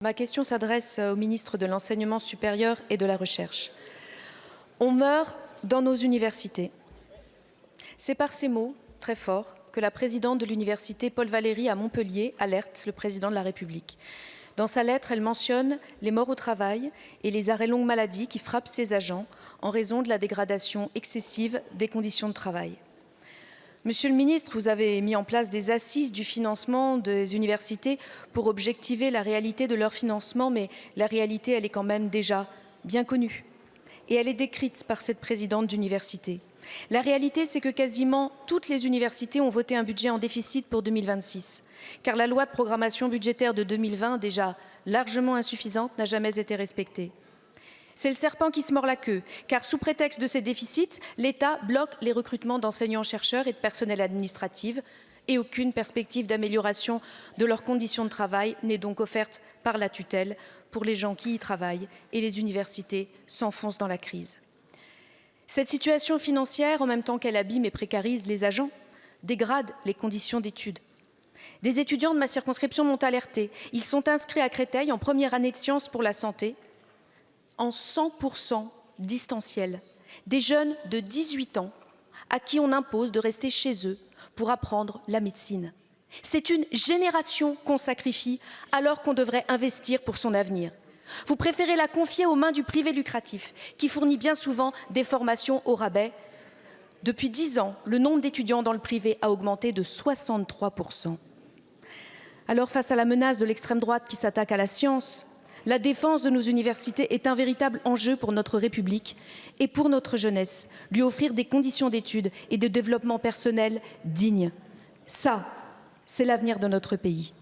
Ma question s'adresse au ministre de l'Enseignement supérieur et de la Recherche. On meurt dans nos universités. C'est par ces mots très forts que la présidente de l'université Paul Valéry à Montpellier alerte le président de la République. Dans sa lettre, elle mentionne les morts au travail et les arrêts longue maladie qui frappent ses agents en raison de la dégradation excessive des conditions de travail. Monsieur le ministre, vous avez mis en place des assises du financement des universités pour objectiver la réalité de leur financement, mais la réalité, elle est quand même déjà bien connue. Et elle est décrite par cette présidente d'université. La réalité, c'est que quasiment toutes les universités ont voté un budget en déficit pour 2026, car la loi de programmation budgétaire de 2020, déjà largement insuffisante, n'a jamais été respectée. C'est le serpent qui se mord la queue, car sous prétexte de ces déficits, l'État bloque les recrutements d'enseignants-chercheurs et de personnel administratif, et aucune perspective d'amélioration de leurs conditions de travail n'est donc offerte par la tutelle pour les gens qui y travaillent, et les universités s'enfoncent dans la crise. Cette situation financière, en même temps qu'elle abîme et précarise les agents, dégrade les conditions d'études. Des étudiants de ma circonscription m'ont alerté. Ils sont inscrits à Créteil en première année de sciences pour la santé, en 100% distanciel. Des jeunes de 18 ans à qui on impose de rester chez eux pour apprendre la médecine. C'est une génération qu'on sacrifie alors qu'on devrait investir pour son avenir. Vous préférez la confier aux mains du privé lucratif qui fournit bien souvent des formations au rabais. Depuis 10 ans, le nombre d'étudiants dans le privé a augmenté de 63%. Alors face à la menace de l'extrême droite qui s'attaque à la science, la défense de nos universités est un véritable enjeu pour notre République et pour notre jeunesse. Lui offrir des conditions d'études et de développement personnel dignes. Ça, c'est l'avenir de notre pays.